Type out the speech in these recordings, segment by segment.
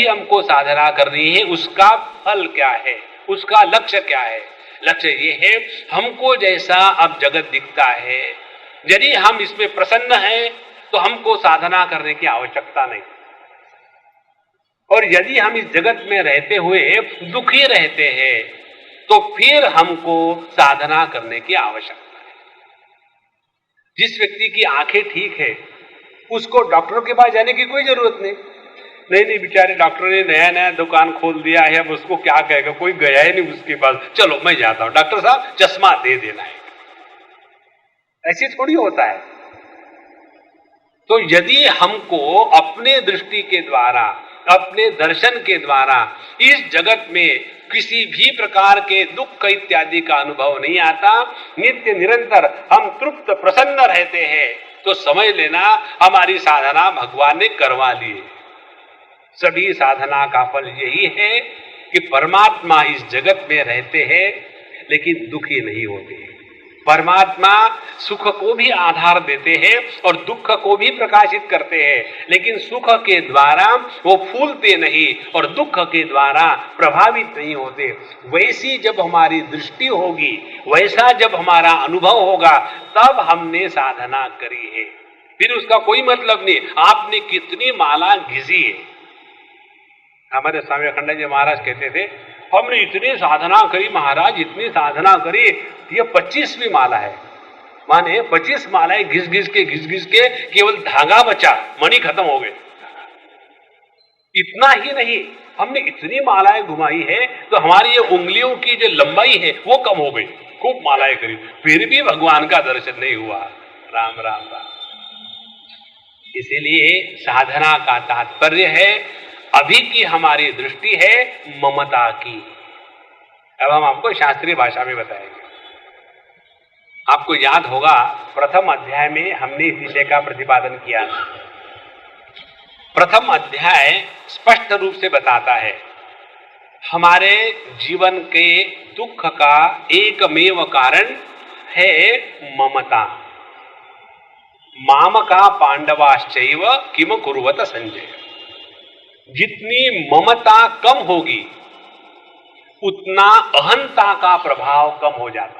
भी हमको साधना करनी है उसका फल क्या है, उसका लक्ष्य क्या है? लक्ष्य ये है, हमको जैसा अब जगत दिखता है, यदि हम इसमें प्रसन्न हैं तो हमको साधना करने की आवश्यकता नहीं, और यदि हम इस जगत में रहते हुए दुखी रहते हैं तो फिर हमको साधना करने की आवश्यकता है। जिस व्यक्ति की आंखें ठीक है उसको डॉक्टर के पास जाने की कोई जरूरत नहीं। नहीं, बेचारे डॉक्टर ने नया नया दुकान खोल दिया है, अब उसको क्या कहेगा, कोई गया ही नहीं उसके पास, चलो मैं जाता हूं, डॉक्टर साहब चश्मा दे देना है। ऐसे थोड़ी होता है। तो यदि हमको अपने दृष्टि के द्वारा, अपने दर्शन के द्वारा इस जगत में किसी भी प्रकार के दुख इत्यादि का अनुभव नहीं आता, नित्य निरंतर हम तृप्त प्रसन्न रहते हैं, तो समझ लेना हमारी साधना भगवान ने करवा ली है। सभी साधना का फल यही है कि परमात्मा इस जगत में रहते हैं लेकिन दुखी नहीं होते। परमात्मा सुख को भी आधार देते हैं और दुख को भी प्रकाशित करते हैं, लेकिन सुख के द्वारा वो फूलते नहीं और दुख के द्वारा प्रभावित नहीं होते। वैसी जब हमारी दृष्टि होगी, वैसा जब हमारा अनुभव होगा, तब हमने साधना करी है। फिर उसका कोई मतलब नहीं आपने कितनी माला घिसी है। हमारे स्वामी अखंड जी महाराज कहते थे, हमने इतनी साधना करी महाराज, इतनी साधना करी, ये 25वीं माला है। माने 25 मालाएं घिस घिस के केवल धागा बचा, मणि खत्म हो गए। इतना ही नहीं, हमने इतनी मालाएं घुमाई है तो हमारी ये उंगलियों की जो लंबाई है वो कम हो गई, खूब मालाएं करी, फिर भी भगवान का दर्शन नहीं हुआ। राम राम राम। इसीलिए साधना का तात्पर्य है, अभी की हमारी दृष्टि है ममता की। अब हम आपको शास्त्रीय भाषा में बताएंगे। आपको याद होगा प्रथम अध्याय में हमने इस विषय का प्रतिपादन किया। प्रथम अध्याय स्पष्ट रूप से बताता है हमारे जीवन के दुख का एकमेव कारण है ममता। मामका पांडवाश्चैव किम कुर्वत संजय। जितनी ममता कम होगी उतना अहंता का प्रभाव कम हो जाता है।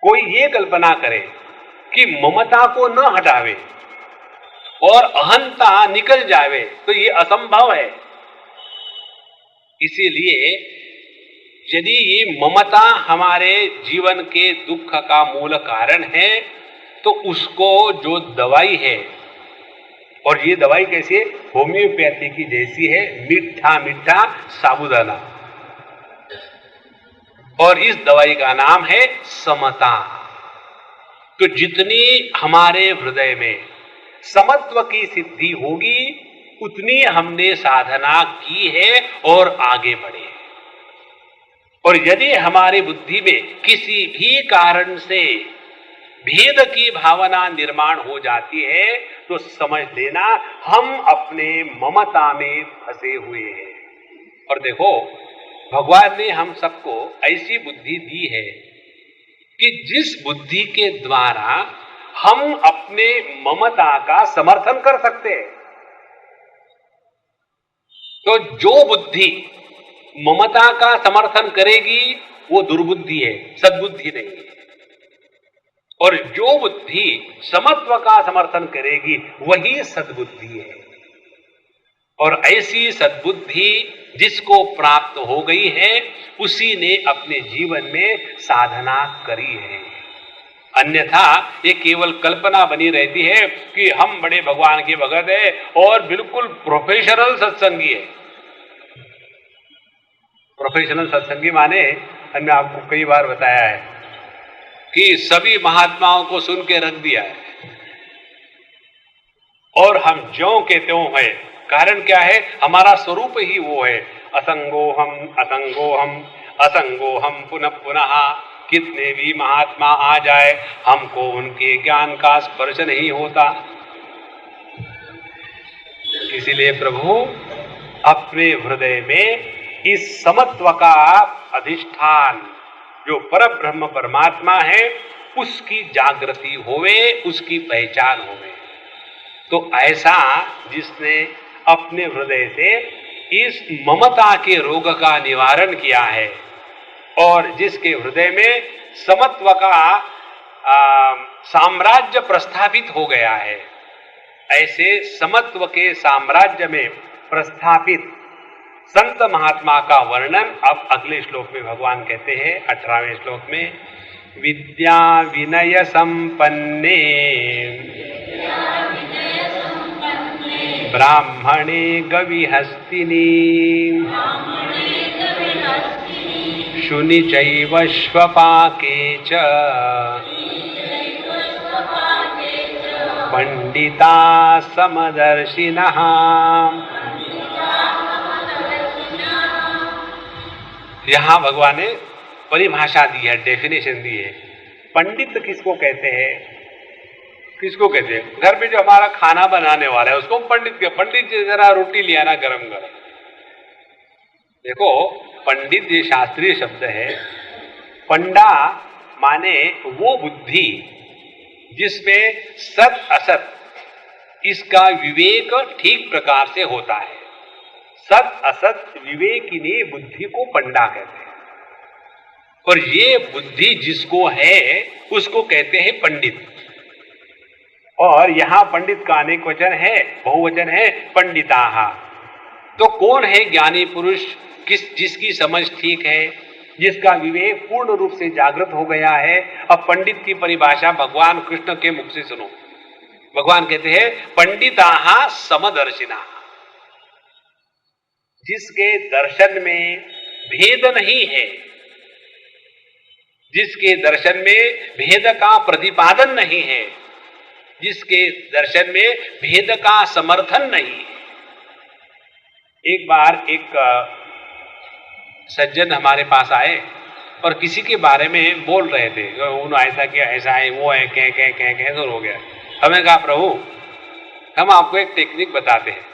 कोई ये कल्पना करे कि ममता को न हटावे और अहंता निकल जावे तो ये असंभव है। इसीलिए यदि ये ममता हमारे जीवन के दुख का मूल कारण है तो उसको जो दवाई है, और ये दवाई कैसी है, होम्योपैथी की जैसी है, मीठा मीठा साबूदाना, और इस दवाई का नाम है समता। तो जितनी हमारे हृदय में समत्व की सिद्धि होगी उतनी हमने साधना की है और आगे बढ़े। और यदि हमारी बुद्धि में किसी भी कारण से भेद की भावना निर्माण हो जाती है तो समझ लेना हम अपने ममता में फंसे हुए हैं। और देखो भगवान ने हम सबको ऐसी बुद्धि दी है कि जिस बुद्धि के द्वारा हम अपने ममता का समर्थन कर सकते हैं। तो जो बुद्धि ममता का समर्थन करेगी वो दुर्बुद्धि है, सद्बुद्धि नहीं है। और जो बुद्धि समत्व का समर्थन करेगी वही सद्बुद्धि है। और ऐसी सद्बुद्धि जिसको प्राप्त हो गई है उसी ने अपने जीवन में साधना करी है। अन्यथा ये केवल कल्पना बनी रहती है कि हम बड़े भगवान के भगत है और बिल्कुल प्रोफेशनल सत्संगी है। प्रोफेशनल सत्संगी माने हमने आपको कई बार बताया है कि सभी महात्माओं को सुन के रख दिया है और हम ज्यों के त्यों है। कारण क्या है, हमारा स्वरूप ही वो है, असंगोहम असंगोहम असंगोहम पुनः पुनः। कितने भी महात्मा आ जाए हमको उनके ज्ञान का स्पर्श नहीं होता। इसीलिए प्रभु अपने हृदय में इस समत्व का अधिष्ठान जो परब्रह्म परमात्मा है उसकी जागृति होवे, उसकी पहचान होवे। तो ऐसा जिसने अपने हृदय से इस ममता के रोग का निवारण किया है और जिसके हृदय में समत्व का साम्राज्य प्रस्थापित हो गया है, ऐसे समत्व के साम्राज्य में प्रस्थापित संत महात्मा का वर्णन अब अगले श्लोक में भगवान कहते हैं 18वें श्लोक में, विद्या विनय संपन्ने ब्राह्मणे गविहस्तिनी शुनि चैव श्वपाके च पंडिता समदर्शिनः। यहां भगवान ने परिभाषा दी है, डेफिनेशन दी है। पंडित किसको कहते हैं? किसको कहते हैं? घर में जो हमारा खाना बनाने वाला है उसको हम पंडित के, पंडित जी जरा रोटी लिया ना गरम गरम। देखो पंडित ये शास्त्रीय शब्द है। पंडा माने वो बुद्धि जिसमें सत असत इसका विवेक ठीक प्रकार से होता है। सत असत विवेकिनी बुद्धि को पंडा कहते हैं और ये बुद्धि जिसको है उसको कहते हैं पंडित। और यहां पंडित का अनेक वचन है, बहुवचन है पंडिताः। तो कौन है ज्ञानी पुरुष? जिसकी समझ ठीक है, जिसका विवेक पूर्ण रूप से जागृत हो गया है। अब पंडित की परिभाषा भगवान कृष्ण के मुख से सुनो। भगवान कहते हैं पंडिताः समदर्शिनः, जिसके दर्शन में भेद नहीं है, जिसके दर्शन में भेद का प्रतिपादन नहीं है, जिसके दर्शन में भेद का समर्थन नहीं है। एक बार एक सज्जन हमारे पास आए और किसी के बारे में बोल रहे थे, उन्होंने ऐसा किया, ऐसा है, वो है, कैसे हो गया। हमें कहा प्रभु हम आपको एक टेक्निक बताते हैं,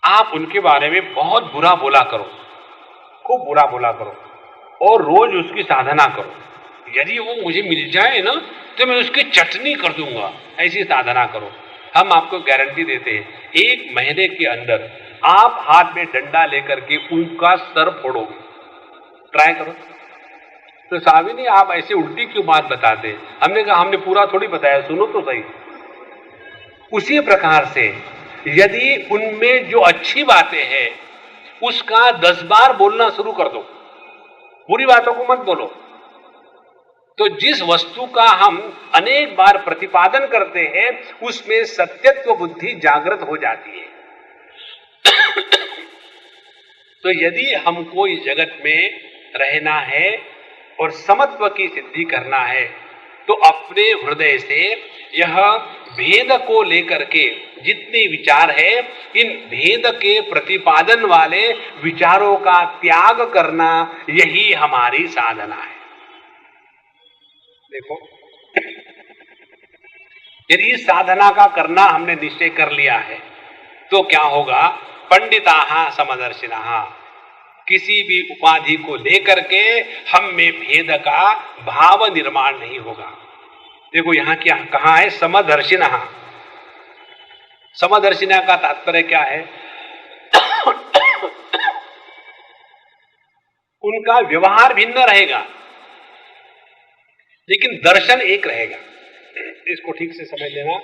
आप उनके बारे में बहुत बुरा बोला करो, खूब बुरा बोला करो और रोज उसकी साधना करो। यदि वो मुझे मिल जाए ना तो मैं उसकी चटनी कर दूंगा, ऐसी साधना करो। हम आपको गारंटी देते हैं 1 महीने के अंदर आप हाथ में डंडा लेकर के उनका सर फोड़ोगे। ट्राई करो। तो साहब नहीं, आप ऐसे उल्टी क्यों बात बताते? हमने कहा हमने पूरा थोड़ी बताया, सुनो तो सही। उसी प्रकार से यदि उनमें जो अच्छी बातें हैं उसका 10 बार बोलना शुरू कर दो, बुरी बातों को मत बोलो, तो जिस वस्तु का हम अनेक बार प्रतिपादन करते हैं उसमें सत्यत्व बुद्धि जागृत हो जाती है। तो यदि हमको इस जगत में रहना है और समत्व की सिद्धि करना है तो अपने हृदय से यह भेद को लेकर के जितने विचार है, इन भेद के प्रतिपादन वाले विचारों का त्याग करना, यही हमारी साधना है। देखो, यदि इस साधना का करना हमने निश्चय कर लिया है तो क्या होगा? पंडिताः समदर्शिनः, किसी भी उपाधि को लेकर के हम में भेद का भाव निर्माण नहीं होगा। देखो यहां क्या कहा है? समदर्शिनः। समदर्शिनः का तात्पर्य क्या है? उनका व्यवहार भिन्न रहेगा लेकिन दर्शन एक रहेगा। इसको ठीक से समझ लेना।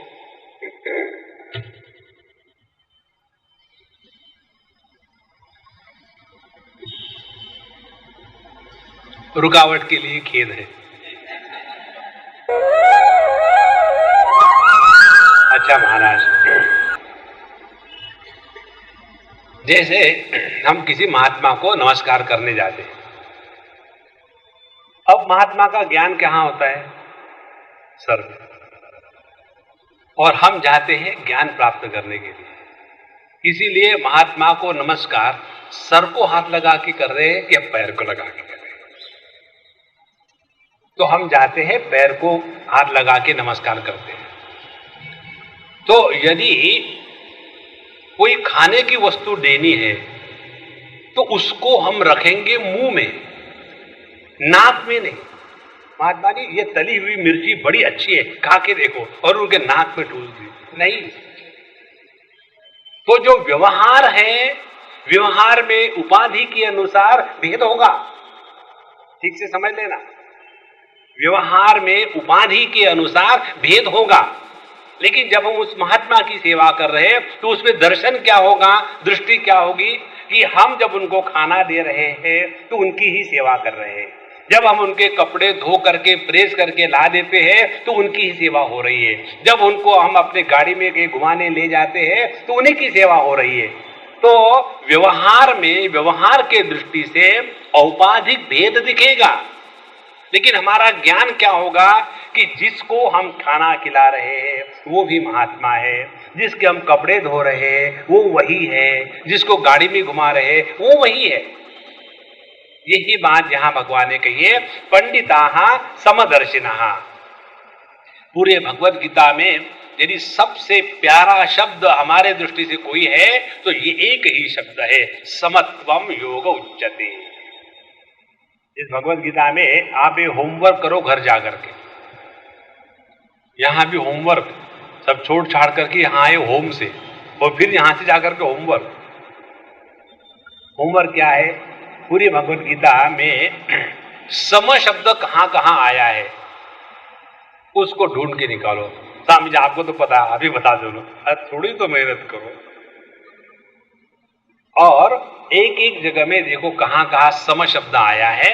रुकावट के लिए खेद है। अच्छा महाराज, जैसे हम किसी महात्मा को नमस्कार करने जाते हैं, अब महात्मा का ज्ञान कहाँ होता है? सर में। और हम जाते हैं ज्ञान प्राप्त करने के लिए, इसीलिए महात्मा को नमस्कार सर को हाथ लगा के कर रहे हैं या पैर को लगा के कर रहे हैं? तो हम जाते हैं पैर को हाथ लगा के नमस्कार करते हैं। तो यदि कोई खाने की वस्तु देनी है तो उसको हम रखेंगे मुंह में, नाक में नहीं। महात्मा जी ये तली हुई मिर्ची बड़ी अच्छी है, खा के देखो, और उनके नाक में ठूस दी, नहीं। तो जो व्यवहार है, व्यवहार में उपाधि के अनुसार भेद होगा। ठीक से समझ लेना, व्यवहार में उपाधि के अनुसार भेद होगा। लेकिन जब हम उस महात्मा की सेवा कर रहे हैं तो उसमें दर्शन क्या होगा, दृष्टि क्या होगी कि हम जब उनको खाना दे रहे हैं तो उनकी ही सेवा कर रहे हैं। जब हम उनके कपड़े धो करके प्रेस करके ला देते हैं तो उनकी ही सेवा हो रही है। जब उनको हम अपने गाड़ी में कहीं घुमाने ले जाते हैं तो उन्हीं की सेवा हो रही है। तो व्यवहार में, व्यवहार के दृष्टि से औपाधिक भेद दिखेगा। लेकिन हमारा ज्ञान क्या होगा कि जिसको हम खाना खिला रहे हैं वो भी महात्मा है, जिसके हम कपड़े धो रहे हैं वो वही है, जिसको गाड़ी में घुमा रहे हैं वो वही है। यही बात यहां भगवान ने कही है, पंडिताः समदर्शिनः। पूरे भगवत गीता में यदि सबसे प्यारा शब्द हमारे दृष्टि से कोई है तो ये एक ही शब्द है, समत्वम योग उच्यते। इस भगवत गीता में आप ये होमवर्क करो घर जाकर के, यहां भी होमवर्क सब छोड़ छाड़ करके यहां आए होम से, और फिर यहां से जाकर के होमवर्क। होमवर्क क्या है? पूरी भगवत गीता में सम शब्द कहां कहां आया है उसको ढूंढ के निकालो। स्वामी जी आपको तो पता है, अभी बता दो, थोड़ी तो मेहनत करो। और एक एक जगह में देखो कहां कहां सम शब्द आया है,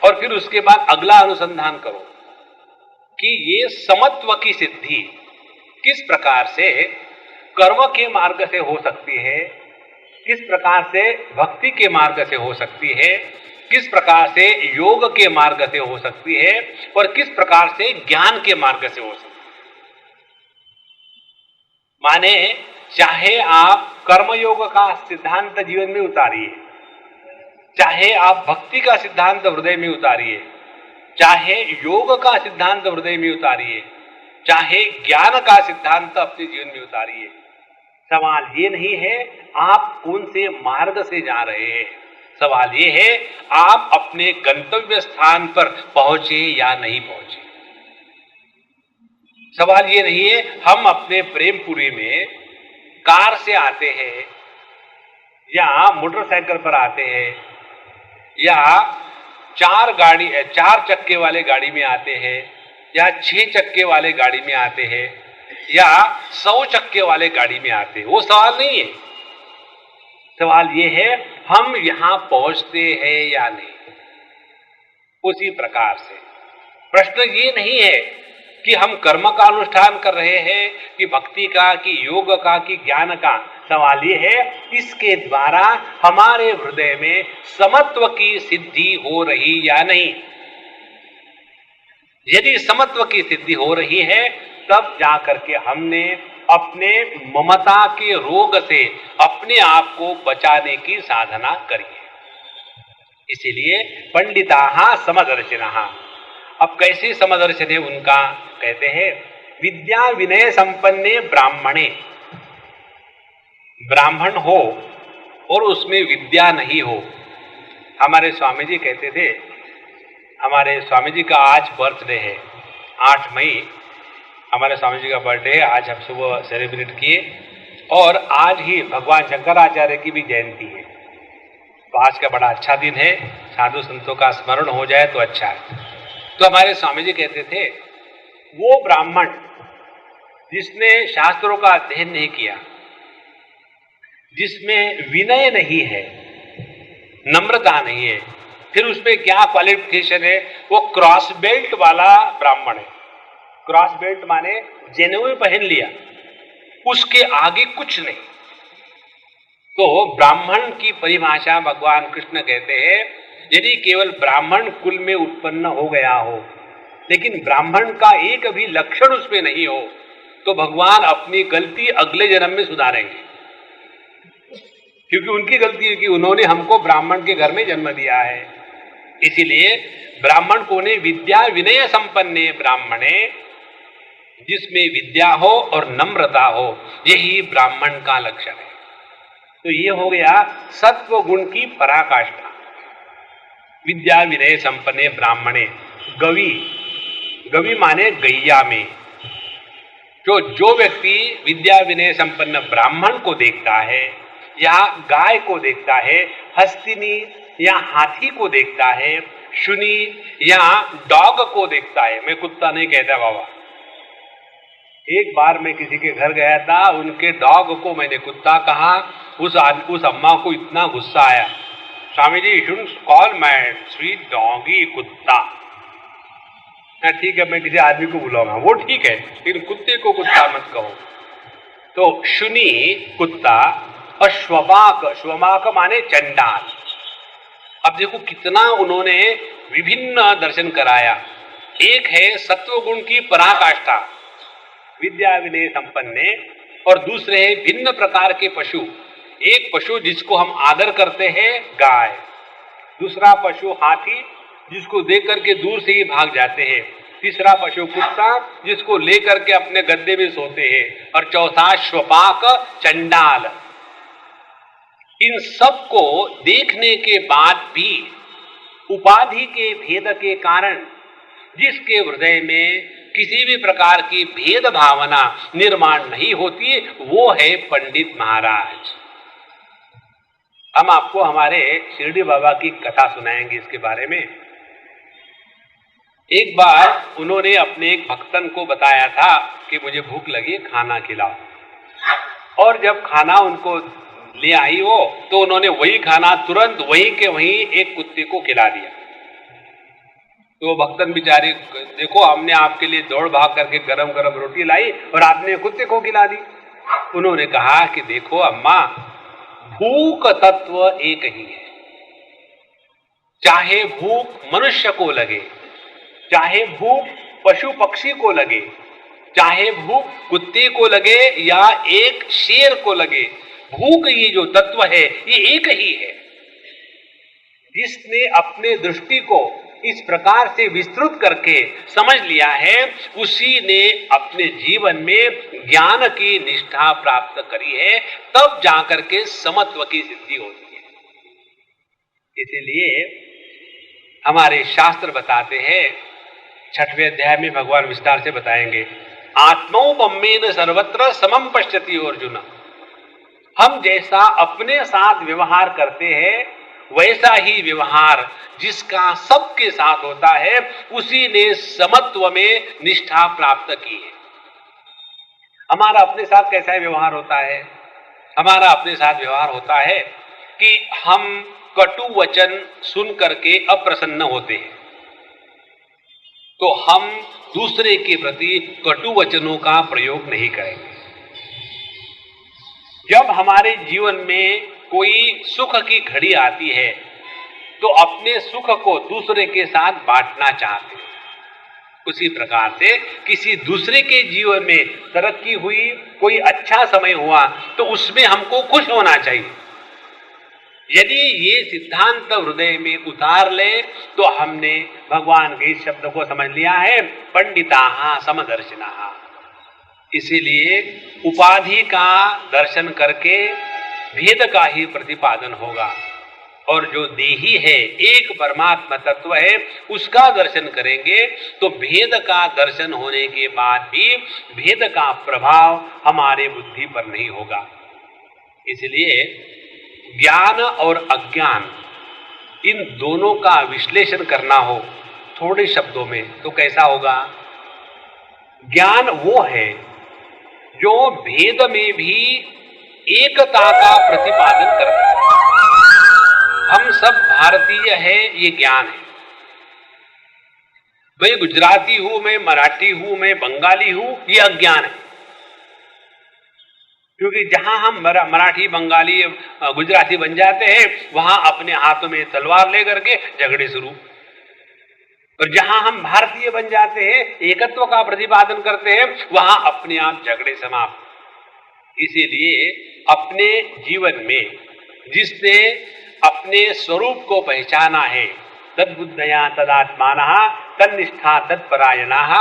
और फिर उसके बाद अगला अनुसंधान करो कि ये समत्व की सिद्धि किस प्रकार से कर्म के मार्ग से हो सकती है, किस प्रकार से भक्ति के मार्ग से हो सकती है, किस प्रकार से योग के मार्ग से हो सकती है, और किस प्रकार से ज्ञान के मार्ग से हो सकती है। माने चाहे आप कर्मयोग का सिद्धांत जीवन में उतारिए, चाहे आप भक्ति का सिद्धांत हृदय में उतारिए, चाहे योग का सिद्धांत हृदय में उतारिए, चाहे ज्ञान का सिद्धांत अपने जीवन में उतारिए। सवाल ये नहीं है आप कौन से मार्ग से जा रहे हैं, सवाल ये है आप अपने गंतव्य स्थान पर पहुंचे या नहीं पहुंचे। सवाल ये नहीं है हम अपने प्रेमपुरी में कार से आते हैं या मोटरसाइकिल पर आते हैं या चार चक्के वाले गाड़ी में आते हैं या 6 चक्के वाले गाड़ी में आते हैं या 100 चक्के वाले गाड़ी में आते हैं, वो सवाल नहीं है। सवाल ये है हम यहां पहुंचते हैं या नहीं। उसी प्रकार से प्रश्न ये नहीं है कि हम कर्म का अनुष्ठान कर रहे हैं कि भक्ति का, कि योग का, कि ज्ञान का। सवाल ये है इसके द्वारा हमारे हृदय में समत्व की सिद्धि हो रही या नहीं। यदि समत्व की सिद्धि हो रही है तब जाकर के हमने अपने ममता के रोग से अपने आप को बचाने की साधना करी है। इसीलिए पंडिताः समदर्शिनः। अब कैसे समदर्शन है उनका? कहते हैं विद्या विनय संपन्ने ब्राह्मणे। ब्राह्मण हो और उसमें विद्या नहीं हो। हमारे स्वामी जी कहते थे, हमारे स्वामी जी का आज बर्थडे है, 8 मई हमारे स्वामी जी का बर्थडे है। आज हम सुबह सेलिब्रेट किए और आज ही भगवान शंकराचार्य की भी जयंती है। तो आज का बड़ा अच्छा दिन है, साधु संतों का स्मरण हो जाए तो अच्छा है। तो हमारे स्वामी जी कहते थे वो ब्राह्मण जिसने शास्त्रों का अध्ययन नहीं किया, जिसमें विनय नहीं है, नम्रता नहीं है, फिर उसमें क्या क्वालिफिकेशन है, वो क्रॉस बेल्ट वाला ब्राह्मण है। क्रॉस बेल्ट माने जनेऊ पहन लिया, उसके आगे कुछ नहीं। तो ब्राह्मण की परिभाषा भगवान कृष्ण कहते हैं यदि केवल ब्राह्मण कुल में उत्पन्न हो गया हो लेकिन ब्राह्मण का एक भी लक्षण उसमें नहीं हो तो भगवान अपनी गलती अगले जन्म में सुधारेंगे, क्योंकि उनकी गलती है कि उन्होंने हमको ब्राह्मण के घर में जन्म दिया है। इसीलिए ब्राह्मण को ने विद्या विनय संपन्ने ब्राह्मणे, जिसमें विद्या हो और नम्रता हो, यही ब्राह्मण का लक्षण है। तो ये हो गया सत्व गुण की पराकाष्ठा। विद्या विनय संपन्ने ब्राह्मणे। गवि, गवि माने गैया में, जो व्यक्ति विद्या विनय संपन्न ब्राह्मण को देखता है या गाय को देखता है, हस्तिनी या हाथी को देखता है, शुनी या डॉग को देखता है, मैं कुत्ता नहीं कहता बाबा। एक बार मैं किसी के घर गया था, उनके डॉग को मैंने कुत्ता कहा, उस अम्मा को इतना गुस्सा आया, Swami ji you shouldn't call my sweet doggy कुत्ता। ठीक है, मैं किसी आदमी को बुलाऊंगा, वो ठीक है, लेकिन कुत्ते को कुत्ता मत कहो। तो शुनी कुत्ता और श्वमाक माने चंडाल। अब देखो कितना उन्होंने विभिन्न दर्शन कराया। एक है सत्वगुण की पराकाष्ठा विद्या विनय संपन्न, और दूसरे है भिन्न प्रकार के पशु। एक पशु जिसको हम आदर करते हैं गाय, दूसरा पशु हाथी जिसको देख करके दूर से ही भाग जाते हैं, तीसरा पशु कुत्ता जिसको लेकर के अपने गद्दे में सोते हैं, और चौथा श्वपाक चंडाल। इन सब को देखने के बाद भी उपाधि के भेद के कारण जिसके हृदय में किसी भी प्रकार की भेद भावना निर्माण नहीं होती, वो है पंडित महाराज। हम आपको हमारे शिरडी बाबा की कथा सुनाएंगे इसके बारे में। एक बार उन्होंने अपने एक भक्तन को बताया था कि मुझे भूख लगी, खाना खिलाओ, और जब खाना उनको ले आई हो तो उन्होंने वही खाना तुरंत वहीं के वहीं एक कुत्ते को खिला दिया। तो वो भक्तन बेचारे, देखो हमने आपके लिए दौड़ भाग करके गरम गरम रोटी लाई और आपने कुत्ते को खिला दी। उन्होंने कहा कि देखो अम्मा, भूख तत्व एक ही है, चाहे भूख मनुष्य को लगे, चाहे भूख पशु पक्षी को लगे, चाहे भूख कुत्ते को लगे या एक शेर को लगे, भूख ये जो तत्व है ये एक ही है। जिसने अपने दृष्टि को इस प्रकार से विस्तृत करके समझ लिया है, उसी ने अपने जीवन में ज्ञान की निष्ठा प्राप्त करी है, तब जाकर के समत्व की सिद्धि होती है। इसीलिए हमारे शास्त्र बताते हैं, 6वें अध्याय में भगवान विस्तार से बताएंगे, आत्मौपम्येन सर्वत्र समम पश्यति अर्जुन। हम जैसा अपने साथ व्यवहार करते हैं, वैसा ही व्यवहार जिसका सबके साथ होता है, उसी ने समत्व में निष्ठा प्राप्त की है। हमारा अपने साथ कैसा व्यवहार होता है? हमारा अपने साथ व्यवहार होता है कि हम कटु वचन सुन करके अप्रसन्न होते हैं, तो हम दूसरे के प्रति कटु वचनों का प्रयोग नहीं करेंगे। जब हमारे जीवन में कोई सुख की घड़ी आती है, तो अपने सुख को दूसरे के साथ बांटना चाहते हैं। उसी प्रकार से किसी दूसरे के जीवन में तरक्की हुई, कोई अच्छा समय हुआ, तो उसमें हमको खुश होना चाहिए। यदि ये सिद्धांत हृदय में उतार ले तो हमने भगवान के इस शब्द को समझ लिया है, पंडिताः समदर्शिनः। इसीलिए उपाधि का दर्शन करके भेद का ही प्रतिपादन होगा, और जो देही है, एक परमात्मा तत्व है, उसका दर्शन करेंगे तो भेद का दर्शन होने के बाद भी भेद का प्रभाव हमारे बुद्धि पर नहीं होगा। इसलिए ज्ञान और अज्ञान, इन दोनों का विश्लेषण करना हो थोड़े शब्दों में तो कैसा होगा? ज्ञान वो है जो भेद में भी एकता का प्रतिपादन करता है। हम सब भारतीय है, ये ज्ञान है। मैं गुजराती हूं, मैं मराठी हूं, मैं बंगाली हूं, ये अज्ञान है। क्योंकि जहां हम मराठी, बंगाली, गुजराती बन जाते हैं, वहां अपने हाथों में तलवार लेकर के झगड़े शुरू। और जहां हम भारतीय बन जाते हैं, एकत्व का प्रतिपादन करते हैं, वहां अपने आप झगड़े समाप्त। इसीलिए अपने जीवन में जिसने अपने स्वरूप को पहचाना है, तद्बुद्धया तदात्मानः तन्निष्ठा तत्परायणाः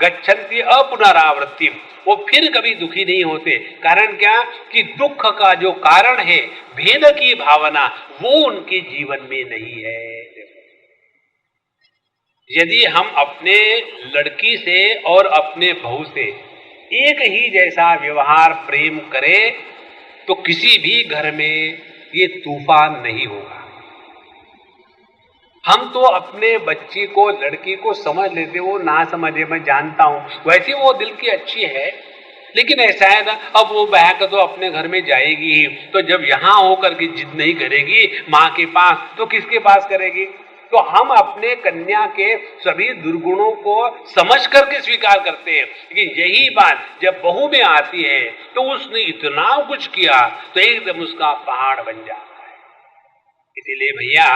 गच्छन्ति अपुनरावृत्ति, वो फिर कभी दुखी नहीं होते। कारण क्या? कि दुख का जो कारण है भेद की भावना, वो उनके जीवन में नहीं है। यदि हम अपने लड़की से और अपने बहू से एक ही जैसा व्यवहार प्रेम करे तो किसी भी घर में ये तूफान नहीं होगा। हम तो अपने बच्ची को, लड़की को समझ लेते, वो ना समझे मैं जानता हूं, वैसे वो दिल की अच्छी है, लेकिन ऐसा है ना, अब वो बहक तो अपने घर में जाएगी ही, तो जब यहां होकर के जिद नहीं करेगी माँ के पास तो किसके पास करेगी? तो हम अपने कन्या के सभी दुर्गुणों को समझ करके स्वीकार करते हैं, लेकिन यही बात जब बहू में आती है तो उसने इतना कुछ किया तो एकदम उसका पहाड़ बन जाता है। इसीलिए भैया,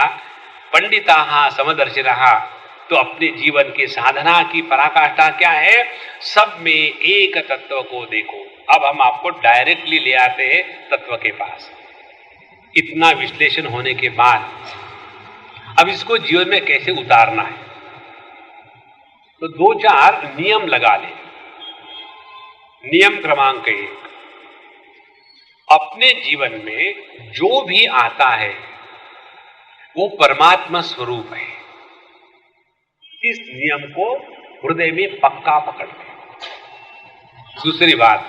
पंडिता समदर्शिनः, तो अपने जीवन की साधना की पराकाष्ठा क्या है? सब में एक तत्व को देखो। अब हम आपको डायरेक्टली ले आते हैं तत्व के पास। इतना विश्लेषण होने के बाद अब इसको जीवन में कैसे उतारना है, तो 2-4 नियम लगा ले। नियम क्रमांक 1, अपने जीवन में जो भी आता है वो परमात्मा स्वरूप है। इस नियम को हृदय में पक्का पकड़ ले। दूसरी बात,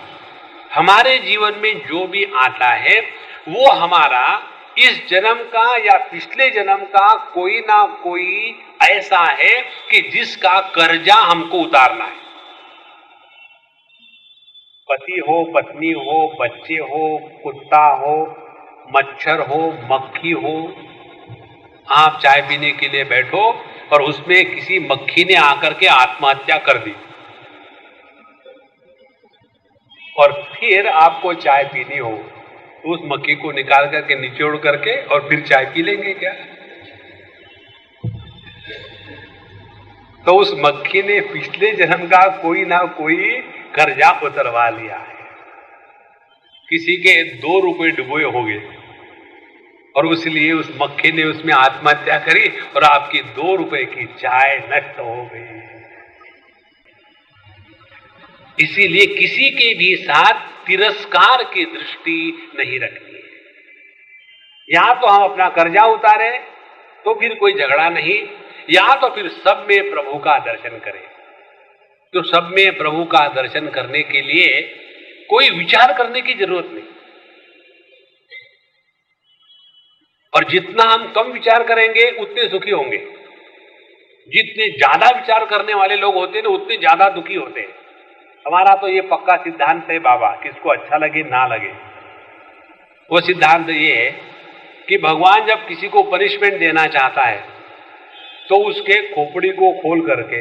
हमारे जीवन में जो भी आता है वो हमारा इस जन्म का या पिछले जन्म का कोई ना कोई ऐसा है कि जिसका कर्जा हमको उतारना है। पति हो, पत्नी हो, बच्चे हो, कुत्ता हो, मच्छर हो, मक्खी हो। आप चाय पीने के लिए बैठो और उसमें किसी मक्खी ने आकर के आत्महत्या कर दी, और फिर आपको चाय पीनी हो तो उस मक्खी को निकाल करके निचोड़ करके और फिर चाय पी लेंगे क्या? तो उस मक्खी ने पिछले जन्म का कोई ना कोई कर्जा उतरवा लिया है। किसी के 2 रुपए डुबोए होंगे और इसलिए उस मक्खी ने उसमें आत्महत्या करी और आपकी 2 रुपए की चाय नष्ट हो गई। इसीलिए किसी के भी साथ तिरस्कार की दृष्टि नहीं रखनी है। या तो हम अपना कर्जा उतारे तो फिर कोई झगड़ा नहीं, या तो फिर सब में प्रभु का दर्शन करें। तो सब में प्रभु का दर्शन करने के लिए कोई विचार करने की जरूरत नहीं, और जितना हम कम विचार करेंगे उतने सुखी होंगे। जितने ज्यादा विचार करने वाले लोग होते हैं ना, उतने ज्यादा दुखी होते हैं। हमारा तो ये पक्का सिद्धांत है बाबा, किसको अच्छा लगे ना लगे। वो सिद्धांत ये है कि भगवान जब किसी को पनिशमेंट देना चाहता है तो उसके खोपड़ी को खोल करके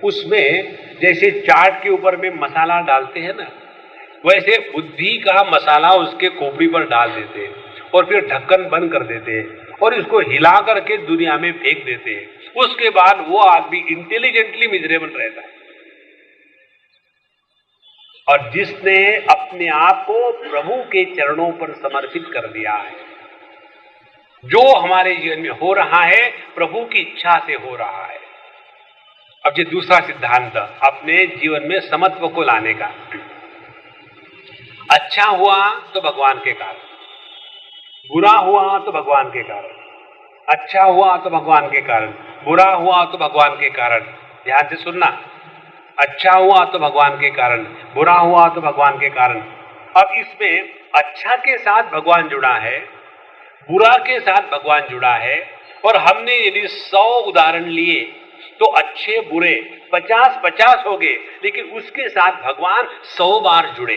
उसमें जैसे चाट के ऊपर में मसाला डालते हैं ना, वैसे बुद्धि का मसाला उसके खोपड़ी पर डाल देते हैं और फिर ढक्कन बंद कर देते हैं और इसको हिला करके दुनिया में फेंक देते हैं। उसके बाद वो आदमी इंटेलिजेंटली मिजरेबल रहता है। और जिसने अपने आप को प्रभु के चरणों पर समर्पित कर दिया है, जो हमारे जीवन में हो रहा है प्रभु की इच्छा से हो रहा है। अब ये दूसरा सिद्धांत अपने जीवन में समत्व को लाने का। अच्छा हुआ तो भगवान के कारण, बुरा हुआ तो भगवान के कारण, अच्छा हुआ तो भगवान के कारण, बुरा हुआ तो भगवान के कारण। ध्यान से सुनना, अच्छा हुआ तो भगवान के कारण, बुरा हुआ तो भगवान के कारण। अब इसमें अच्छा के साथ भगवान जुड़ा है, बुरा के साथ भगवान जुड़ा है, और हमने यदि 100 उदाहरण लिए तो अच्छे बुरे 50-50 हो गए, लेकिन उसके साथ भगवान 100 बार जुड़े।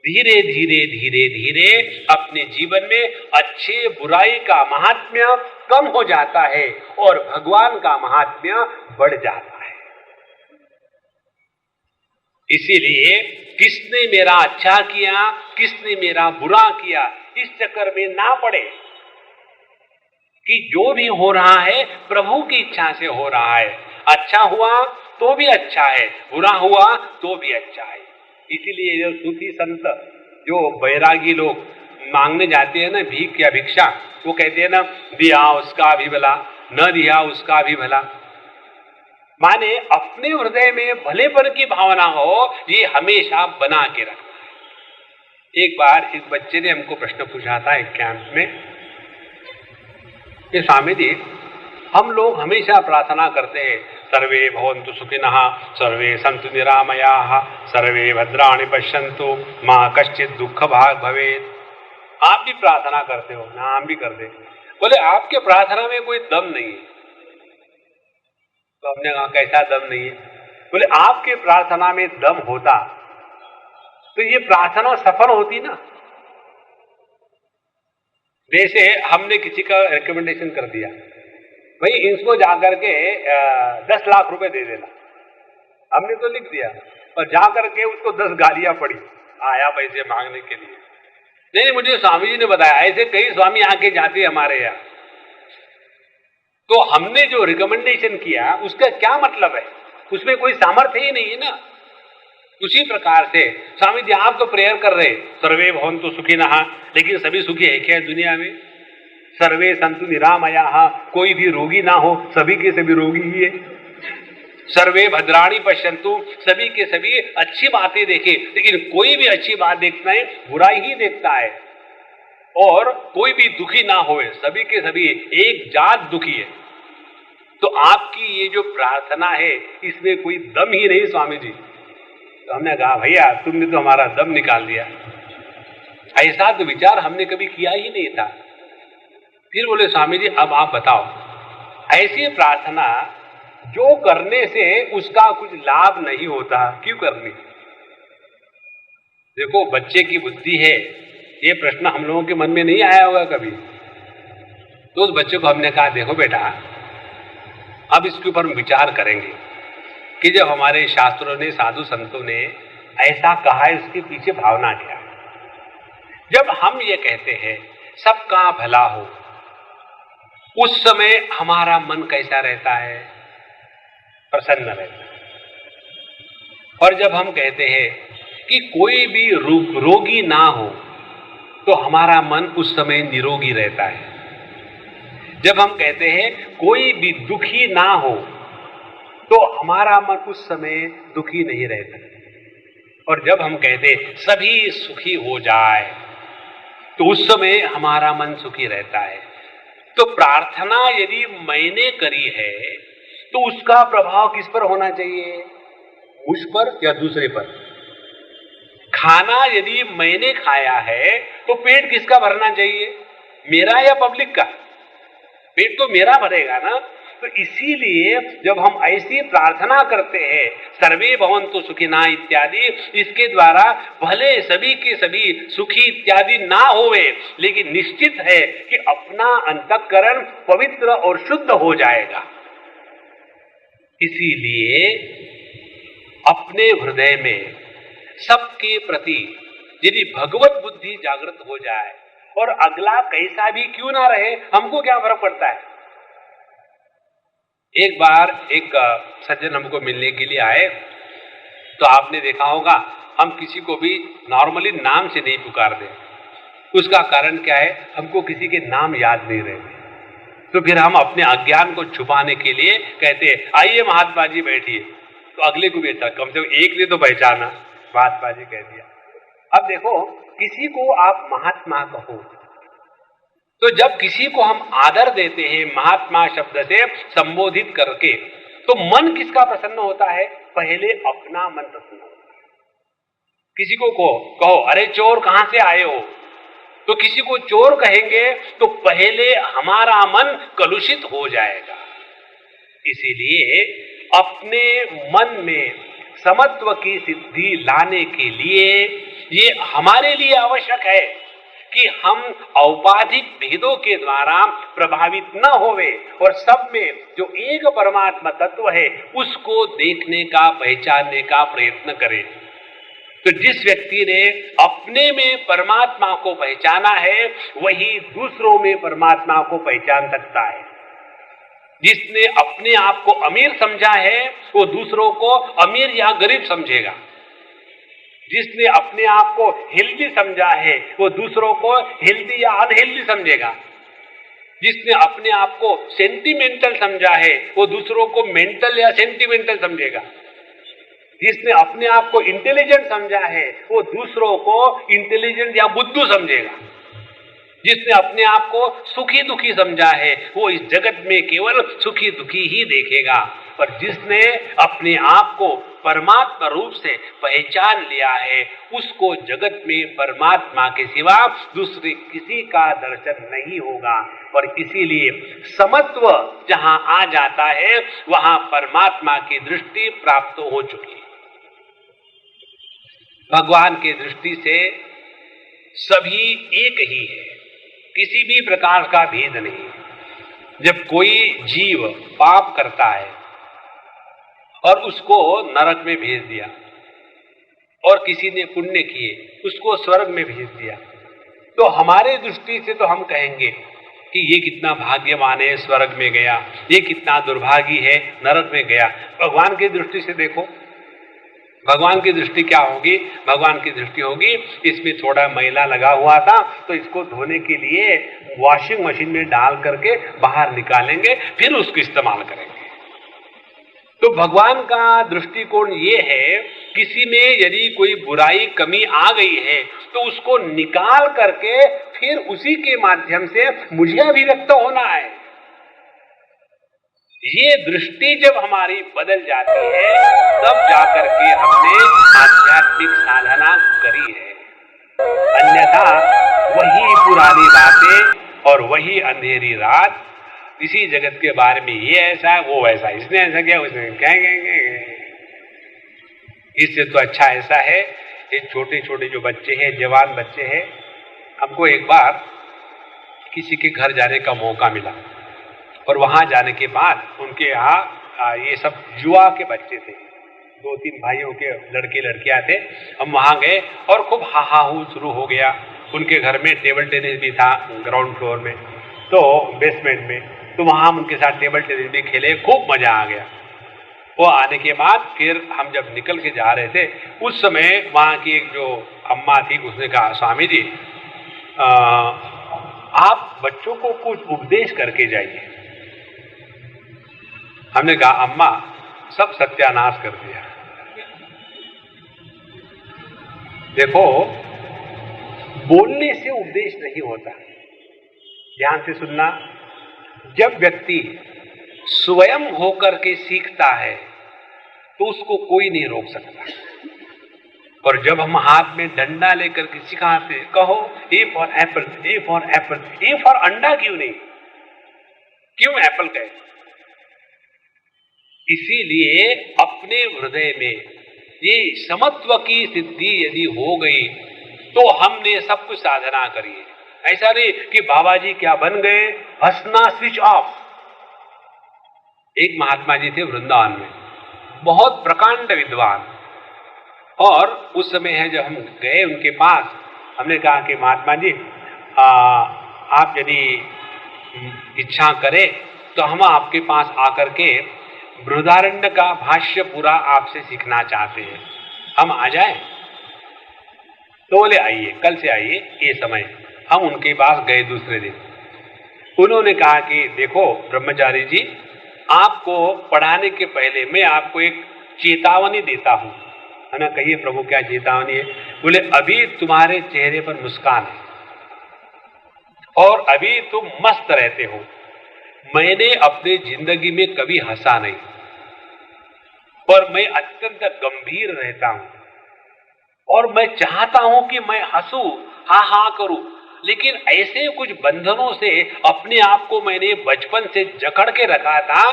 धीरे धीरे धीरे धीरे अपने जीवन में अच्छे बुराई का महात्म्य कम हो जाता है और भगवान का महात्म्य बढ़ जाता है। इसीलिए किसने मेरा अच्छा किया, किसने मेरा बुरा किया, इस चक्कर में ना पड़े कि जो भी हो रहा है प्रभु की इच्छा से हो रहा है। अच्छा हुआ तो भी अच्छा है, बुरा हुआ तो भी अच्छा है। इसीलिए जो सूफी संत, जो बैरागी लोग मांगने जाते हैं ना भीख या भिक्षा, वो कहते हैं ना, दिया उसका भी भला, न दिया उसका भी भला। माने अपने हृदय में भलेपन की भावना हो, ये हमेशा बना के रखना है। एक बार इस बच्चे ने हमको प्रश्न पूछा था एक कैंप में कि स्वामी जी, हम लोग हमेशा प्रार्थना करते हैं सर्वे भवन्तु सुखिनः, सर्वे सन्तु निरामयाः, सर्वे भद्राणि पश्यन्तु, मां कश्चित् दुःख भाग भवेत्। आप भी प्रार्थना करते हो ना, हम भी करते। बोले आपके प्रार्थना में कोई दम नहीं है। तो हमने कहा कैसा दम नहीं है? बोले आपके प्रार्थना में दम होता तो ये प्रार्थना सफल होती ना। जैसे हमने किसी का रिकमेंडेशन कर दिया, भाई इसको जाकर के 10 लाख रुपए दे देना, हमने तो लिख दिया, और जाकर के उसको 10 गालियां पड़ी आया पैसे मांगने के लिए। नहीं, मुझे स्वामी जी ने बताया, ऐसे कई स्वामी आके जाते हमारे यहाँ। तो हमने जो रिकमेंडेशन किया उसका क्या मतलब है? उसमें कोई सामर्थ्य ही नहीं है ना। उसी प्रकार से स्वामी जी आप तो प्रेयर कर रहे सर्वे भवन्तु सुखिनः, लेकिन सभी सुखी है क्या दुनिया में? सर्वे सन्तु निरामयाः, कोई भी रोगी ना हो, सभी के सभी रोगी ही है। सर्वे भद्राणि पश्यन्तु, सभी के सभी अच्छी बातें देखे, लेकिन कोई भी अच्छी बात देखता है बुराई ही देखता है। और कोई भी दुखी ना होए, सभी के सभी एक जात दुखी है। तो आपकी ये जो प्रार्थना है इसमें कोई दम ही नहीं स्वामी जी। तो हमने कहा भैया तुमने तो हमारा दम निकाल दिया, ऐसा तो विचार हमने कभी किया ही नहीं था। फिर बोले स्वामी जी अब आप बताओ, ऐसी प्रार्थना जो करने से उसका कुछ लाभ नहीं होता क्यों करनी? देखो बच्चे की बुद्धि है, ये प्रश्न हम लोगों के मन में नहीं आया होगा कभी। तो उस बच्चे को हमने कहा देखो बेटा, अब इसके ऊपर हम विचार करेंगे कि जब हमारे शास्त्रों ने, साधु संतों ने ऐसा कहा है, इसके पीछे भावना क्या है। जब हम ये कहते हैं सबका भला हो, उस समय हमारा मन कैसा रहता है? प्रसन्न रहता है। और जब हम कहते हैं कि कोई भी रोगी ना हो तो हमारा मन उस समय निरोगी रहता है। जब हम कहते हैं कोई भी दुखी ना हो तो हमारा मन उस समय दुखी नहीं रहता। और जब हम कहते सभी सुखी हो जाए तो उस समय हमारा मन सुखी रहता है। तो प्रार्थना यदि मैंने करी है तो उसका प्रभाव किस पर होना चाहिए? मुझ पर या दूसरे पर? खाना यदि मैंने खाया है तो पेट किसका भरना चाहिए? मेरा या पब्लिक का? पेट तो मेरा भरेगा ना। तो इसीलिए जब हम ऐसी प्रार्थना करते हैं सर्वे भवन्तु सुखिनः इत्यादि, इसके द्वारा भले सभी के सभी सुखी इत्यादि ना होवे, लेकिन निश्चित है कि अपना अंतःकरण पवित्र और शुद्ध हो जाएगा। इसीलिए अपने हृदय में सबके प्रति यदि भगवत बुद्धि जागृत हो जाए, और अगला कैसा भी क्यों ना रहे, हमको क्या फर्क पड़ता है। एक बार एक सज्जन हमको मिलने के लिए आए, तो आपने देखा होगा हम किसी को भी नॉर्मली नाम से नहीं पुकारते। उसका कारण क्या है? हमको किसी के नाम याद नहीं रहते। तो फिर हम अपने अज्ञान को छुपाने के लिए कहते हैं आइए महात्मा जी बैठिए, तो अगले को भी अच्छा कम से कम एक ने तो पहचाना, महात्मा जी कह दिया। अब देखो किसी को आप महात्मा कहो, तो जब किसी को हम आदर देते हैं महात्मा शब्द से संबोधित करके, तो मन किसका प्रसन्न होता है? पहले अपना मन प्रसन्न होता है। किसी को कहो अरे चोर कहां से आए हो, तो किसी को चोर कहेंगे तो पहले हमारा मन कलुषित हो जाएगा। इसीलिए अपने मन में समत्व की सिद्धि लाने के लिए ये हमारे लिए आवश्यक है कि हम औपाधिक भेदों के द्वारा प्रभावित न होवे और सब में जो एक परमात्मा तत्व है उसको देखने का, पहचानने का प्रयत्न करें। तो जिस व्यक्ति ने अपने में परमात्मा को पहचाना है वही दूसरों में परमात्मा को पहचान सकता है। जिसने अपने आप को अमीर समझा है वो दूसरों को अमीर या गरीब समझेगा। जिसने अपने आप को हेल्दी समझा है वो दूसरों को हेल्दी या अनहेल्दी समझेगा। जिसने अपने आप को सेंटिमेंटल समझा है वो दूसरों को मेंटल या सेंटिमेंटल समझेगा। जिसने अपने आप को इंटेलिजेंट समझा है वो दूसरों को इंटेलिजेंट या बुद्धू समझेगा। जिसने अपने आप को सुखी दुखी समझा है वो इस जगत में केवल सुखी दुखी ही देखेगा। पर जिसने अपने आप को परमात्मा रूप से पहचान लिया है उसको जगत में परमात्मा के सिवा दूसरे किसी का दर्शन नहीं होगा। और इसीलिए समत्व जहां आ जाता है वहां परमात्मा की दृष्टि प्राप्त हो चुकी है। भगवान की दृष्टि से सभी एक ही है, किसी भी प्रकार का भेद नहीं है। जब कोई जीव पाप करता है और उसको नरक में भेज दिया और किसी ने पुण्य किए उसको स्वर्ग में भेज दिया, तो हमारे दृष्टि से तो हम कहेंगे कि ये कितना भाग्यवान है स्वर्ग में गया, ये कितना दुर्भागी है नरक में गया। भगवान की दृष्टि से देखो, भगवान की दृष्टि क्या होगी? भगवान की दृष्टि होगी इसमें थोड़ा मैला लगा हुआ था तो इसको धोने के लिए वॉशिंग मशीन में डाल करके बाहर निकालेंगे, फिर उसको इस्तेमाल करेंगे। तो भगवान का दृष्टिकोण ये है, किसी में यदि कोई बुराई कमी आ गई है तो उसको निकाल करके फिर उसी के माध्यम से मुझे अभिव्यक्त होना है। ये दृष्टि जब हमारी बदल जाती है तब जाकर के हमने आध्यात्मिक साधना करी है। अन्यथा वही पुरानी बातें और वही अंधेरी रात, इसी जगत के बारे में ये ऐसा है वो ऐसा, इसने ऐसा किया उसने कहेंगे। इससे तो अच्छा ऐसा है ये छोटे छोटे जो बच्चे हैं, जवान बच्चे हैं, हमको एक बार किसी के घर जाने का मौका मिला और वहां जाने के बाद उनके यहाँ ये सब जुआ के बच्चे थे, 2-3 भाइयों के लड़के लड़कियां थे। हम वहां गए और खूब हाहाहू शुरू हो गया। उनके घर में टेबल टेनिस भी था ग्राउंड फ्लोर में, तो बेसमेंट में, तो वहां हम उनके साथ टेबल टेनिस भी खेले, खूब मजा आ गया। वो आने के बाद फिर हम जब निकल के जा रहे थे उस समय वहां की एक जो अम्मा थी उसने कहा, स्वामी जी आप बच्चों को कुछ उपदेश करके जाइए। हमने कहा अम्मा सब सत्यानाश कर दिया। देखो बोलने से उपदेश नहीं होता, ध्यान से सुनना। जब व्यक्ति स्वयं होकर के सीखता है तो उसको कोई नहीं रोक सकता। और जब हम हाथ में डंडा लेकर के सिखाते, कहो A for Apple, A for Apple, A for अंडा क्यों नहीं, क्यों एप्पल कहे? इसीलिए अपने हृदय में ये समत्व की सिद्धि यदि हो गई तो हमने सब कुछ साधना करी है। ऐसा नहीं कि बाबा जी क्या बन गए, हंसना स्विच ऑफ। एक महात्मा जी थे वृंदावन में, बहुत प्रकांड विद्वान, और उस समय है जब हम गए उनके पास, हमने कहा कि महात्मा जी आप यदि इच्छा करें तो हम आपके पास आकर के बृहदारण्य का भाष्य पूरा आपसे सीखना चाहते हैं, हम आ जाएं? तो बोले आइए, कल से आइए ये समय। हम उनके पास गए दूसरे दिन। उन्होंने कहा कि देखो ब्रह्मचारी जी, आपको पढ़ाने के पहले मैं आपको एक चेतावनी देता हूं। है ना? कहिए प्रभु क्या चेतावनी है? बोले अभी तुम्हारे चेहरे पर मुस्कान है और अभी तुम मस्त रहते हो, मैंने अपने जिंदगी में कभी हंसा नहीं, पर मैं अत्यंत गंभीर रहता हूं और मैं चाहता हूं कि मैं हंसूं, हा हा करूं, लेकिन ऐसे कुछ बंधनों से अपने आप को मैंने बचपन से जकड़ के रखा था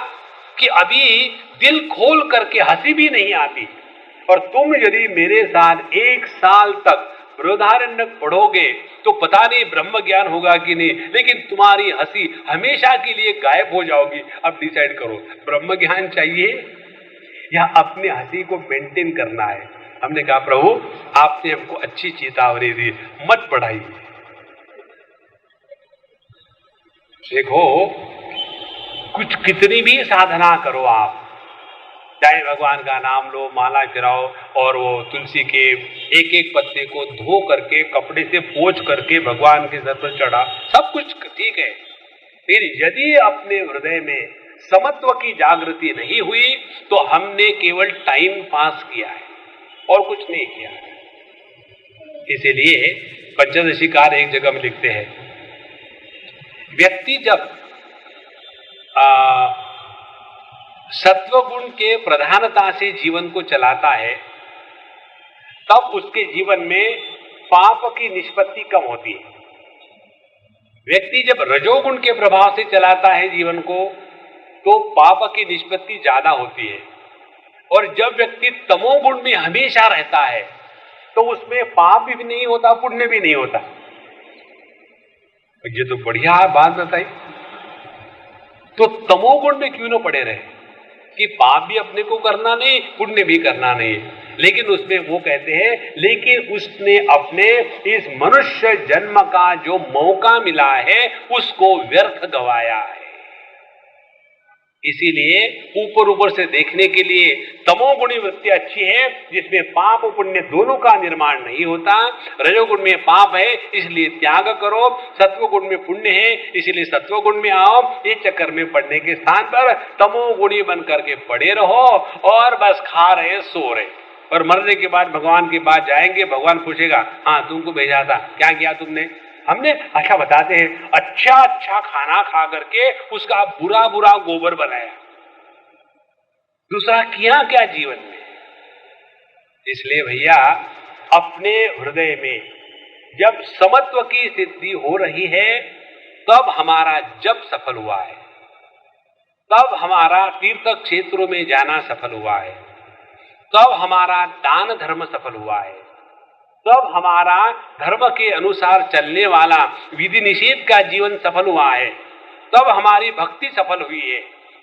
कि अभी दिल खोल करके हंसी भी नहीं आती। और तुम यदि मेरे साथ 1 साल तक बृहदारण्य पढ़ोगे तो पता नहीं ब्रह्म ज्ञान होगा कि नहीं, लेकिन तुम्हारी हंसी हमेशा के लिए गायब हो जाओगी। अब डिसाइड करो, ब्रह्म ज्ञान चाहिए या अपनी हंसी को मेंटेन करना है? हमने कहा प्रभु आपने हमको अच्छी चेतावनी दी, मत पढ़ाइए। देखो कुछ कितनी भी साधना करो आप, चाहे भगवान का नाम लो, माला गिराओ और वो तुलसी के एक एक पत्ते को धो करके कपड़े से पोंछ करके भगवान के सर पर चढ़ा, सब कुछ ठीक है। फिर यदि अपने हृदय में समत्व की जागृति नहीं हुई तो हमने केवल टाइम पास किया है और कुछ नहीं किया। इसीलिए पंचदशीकार एक जगह में लिखते हैं व्यक्ति जब सत्वगुण के प्रधानता से जीवन को चलाता है तब उसके जीवन में पाप की निष्पत्ति कम होती है। व्यक्ति जब रजोगुण के प्रभाव से चलाता है जीवन को तो पाप की निष्पत्ति ज्यादा होती है, और जब व्यक्ति तमोगुण में हमेशा रहता है तो उसमें पाप भी नहीं होता, पुण्य भी नहीं होता। ये तो बढ़िया बात बताई। तो तमोगुण में क्यों न पड़े रहे कि पाप भी अपने को करना नहीं, पुण्य भी करना नहीं है, लेकिन उसमें वो कहते हैं लेकिन उसने अपने इस मनुष्य जन्म का जो मौका मिला है उसको व्यर्थ गवाया है। इसीलिए ऊपर ऊपर से देखने के लिए तमोगुणी वृत्ति अच्छी है जिसमें पाप और पुण्य दोनों का निर्माण नहीं होता। रजोगुण में पाप है इसलिए त्याग करो, सत्वगुण में पुण्य है इसलिए सत्वगुण में आओ। ये चक्कर में पड़ने के स्थान पर तमोगुणी बन करके पड़े रहो और बस खा रहे सो रहे, और मरने के बाद भगवान के पास जाएंगे, भगवान पूछेगा हाँ तुमको भेजा था, क्या किया तुमने? हमने अच्छा बताते हैं अच्छा अच्छा खाना खा करके उसका बुरा बुरा गोबर बनाया, दूसरा किया क्या जीवन में? इसलिए भैया अपने हृदय में जब समत्व की सिद्धि हो रही है तब हमारा जप सफल हुआ है, तब हमारा तीर्थ क्षेत्रों में जाना सफल हुआ है, तब हमारा दान धर्म सफल हुआ है, तब हमारा धर्म के अनुसार चलने वाला विधि निषेध का जीवन सफल हुआ है, तब हमारी भक्ति सफल हुई है,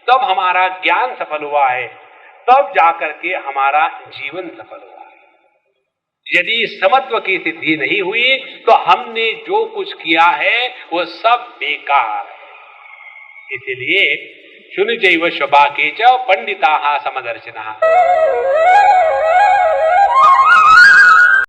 तब हमारा ज्ञान सफल हुआ है, तब जाकर के हमारा जीवन सफल हुआ है। यदि समत्व की सिद्धि नहीं हुई तो हमने जो कुछ किया है वो सब बेकार है। इसलिए शुनिचैव श्वपाके च पंडिताः समदर्शिनः।